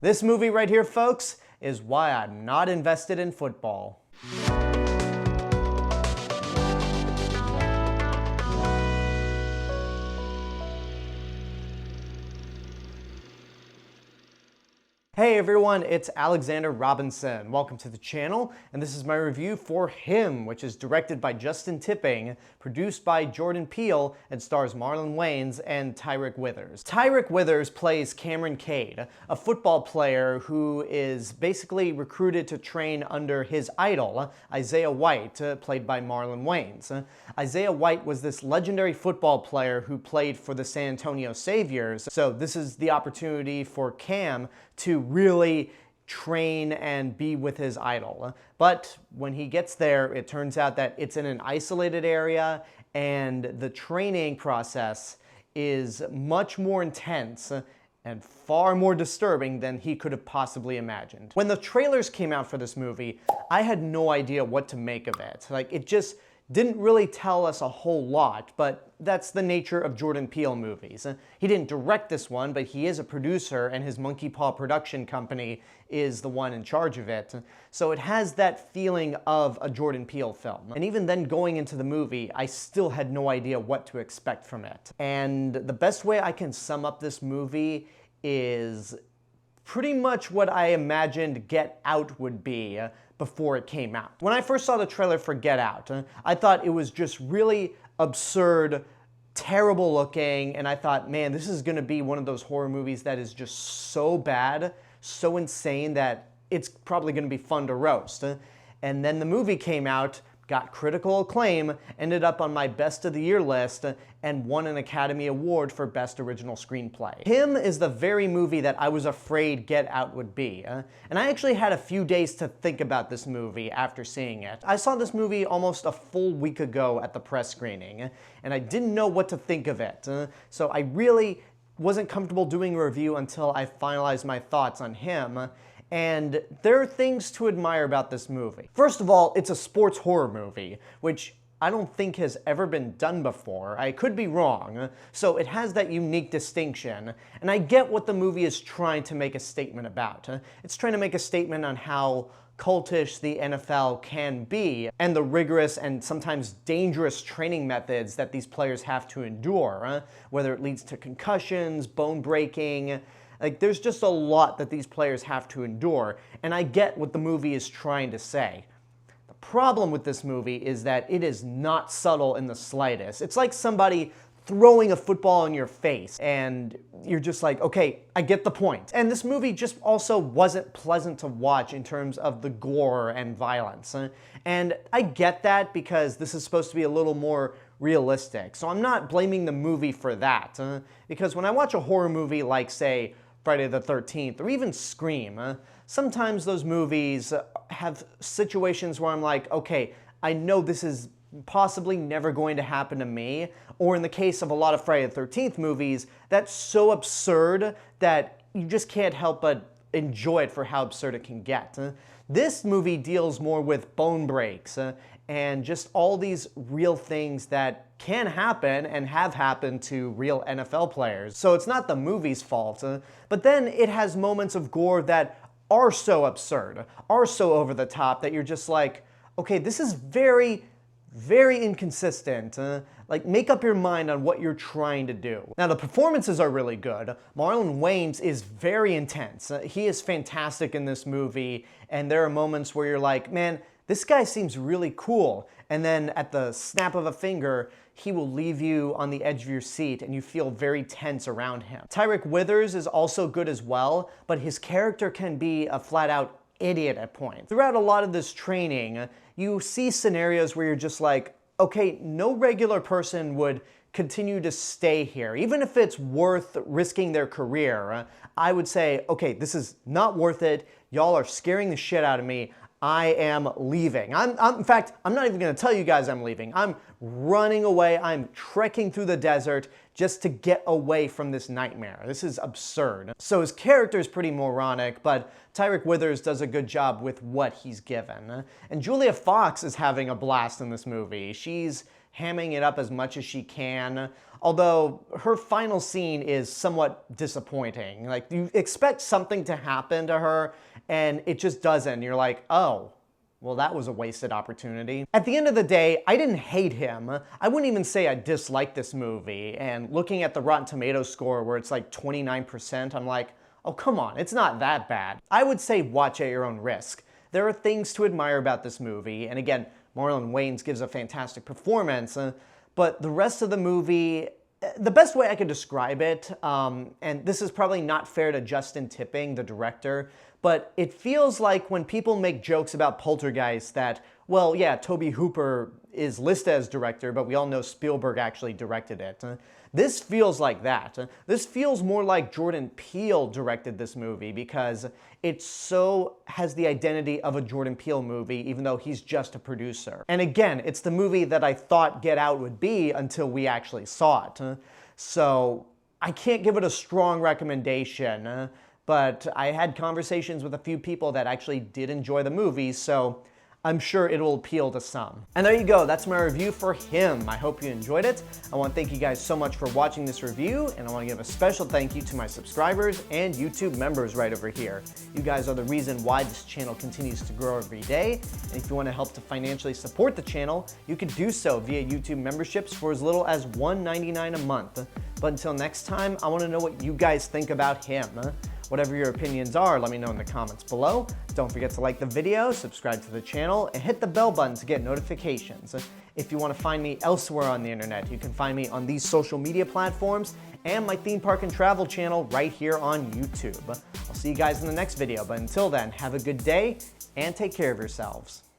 This movie right here, folks, is why I'm not invested in football. Hey everyone, it's Alexander Robinson. Welcome to the channel, and this is my review for Him, which is directed by Justin Tipping, produced by Jordan Peele, and stars Marlon Wayans and Tyriq Withers. Tyriq Withers plays Cameron Cade, a football player who is basically recruited to train under his idol, Isaiah White, played by Marlon Wayans. Isaiah White was this legendary football player who played for the San Antonio Saviors, so this is the opportunity for Cam to really train and be with his idol. But when he gets there, it turns out that it's in an isolated area and the training process is much more intense and far more disturbing than he could have possibly imagined. When the trailers came out for this movie, I had no idea what to make of it. It just didn't really tell us a whole lot, but that's the nature of Jordan Peele movies. He didn't direct this one, but he is a producer, and his Monkey Paw production company is the one in charge of it. So it has that feeling of a Jordan Peele film. And even then, going into the movie, I still had no idea what to expect from it. And the best way I can sum up this movie is pretty much what I imagined Get Out would be before it came out. When I first saw the trailer for Get Out, I thought it was just really absurd, terrible looking, and I thought, man, this is gonna be one of those horror movies that is just so bad, so insane that it's probably gonna be fun to roast. And then the movie came out, got critical acclaim, ended up on my Best of the Year list, and won an Academy Award for Best Original Screenplay. Him is the very movie that I was afraid Get Out would be. And I actually had a few days to think about this movie after seeing it. I saw this movie almost a full week ago at the press screening, and I didn't know what to think of it. So I really wasn't comfortable doing a review until I finalized my thoughts on Him. And there are things to admire about this movie. First of all, it's a sports horror movie, which I don't think has ever been done before. I could be wrong. So it has that unique distinction. And I get what the movie is trying to make a statement about. It's trying to make a statement on how cultish the NFL can be and the rigorous and sometimes dangerous training methods that these players have to endure, whether it leads to concussions, bone breaking. There's just a lot that these players have to endure, and I get what the movie is trying to say. The problem with this movie is that it is not subtle in the slightest. It's like somebody throwing a football in your face, and you're just like, okay, I get the point. And this movie just also wasn't pleasant to watch in terms of the gore and violence. And I get that because this is supposed to be a little more realistic, so I'm not blaming the movie for that. Because when I watch a horror movie like, say, Friday the 13th, or even Scream, sometimes those movies have situations where I'm like, okay, I know this is possibly never going to happen to me, or in the case of a lot of Friday the 13th movies, that's so absurd that you just can't help but enjoy it for how absurd it can get. This movie deals more with bone breaks and just all these real things that can happen and have happened to real NFL players. So it's not the movie's fault, but then it has moments of gore that are so absurd, are so over the top that you're just like, okay, this is very, very inconsistent. Make up your mind on what you're trying to do. Now, the performances are really good. Marlon Wayans is very intense. He is fantastic in this movie, and there are moments where you're like, man, this guy seems really cool. And then at the snap of a finger, he will leave you on the edge of your seat and you feel very tense around him. Tyriq Withers is also good as well, but his character can be a flat-out idiot at points. Throughout a lot of this training, you see scenarios where you're just like, okay, no regular person would continue to stay here. Even if it's worth risking their career, I would say, okay, this is not worth it. Y'all are scaring the shit out of me. I am leaving. In fact, I'm not even gonna tell you guys I'm leaving. I'm running away. I'm trekking through the desert just to get away from this nightmare. This is absurd. So his character is pretty moronic, but Tyriq Withers does a good job with what he's given. And Julia Fox is having a blast in this movie. She's hamming it up as much as she can. although her final scene is somewhat disappointing. Like, you expect something to happen to her, and it just doesn't. You're like, oh, well, that was a wasted opportunity. At the end of the day, I didn't hate him. I wouldn't even say I disliked this movie. And looking at the Rotten Tomatoes score where it's like 29%, I'm like, oh, come on, it's not that bad. I would say watch at your own risk. There are things to admire about this movie. And again, Marlon Wayans gives a fantastic performance. But the rest of the movie, the best way I could describe it, and this is probably not fair to Justin Tipping, the director, but it feels like when people make jokes about Poltergeist that, well, yeah, Tobe Hooper is listed as director, but we all know Spielberg actually directed it. This feels like that. This feels more like Jordan Peele directed this movie because it so has the identity of a Jordan Peele movie, even though he's just a producer. And again, it's the movie that I thought Get Out would be until we actually saw it. So I can't give it a strong recommendation, but I had conversations with a few people that actually did enjoy the movie, so I'm sure it'll appeal to some. And there you go, that's my review for Him. I hope you enjoyed it. I want to thank you guys so much for watching this review, and I want to give a special thank you to my subscribers and YouTube members right over here. You guys are the reason why this channel continues to grow every day, and if you want to help to financially support the channel, you can do so via YouTube memberships for as little as $1.99 a month. But until next time, I want to know what you guys think about Him. Whatever your opinions are, let me know in the comments below. Don't forget to like the video, subscribe to the channel, and hit the bell button to get notifications. If you want to find me elsewhere on the internet, you can find me on these social media platforms and my theme park and travel channel right here on YouTube. I'll see you guys in the next video, but until then, have a good day and take care of yourselves.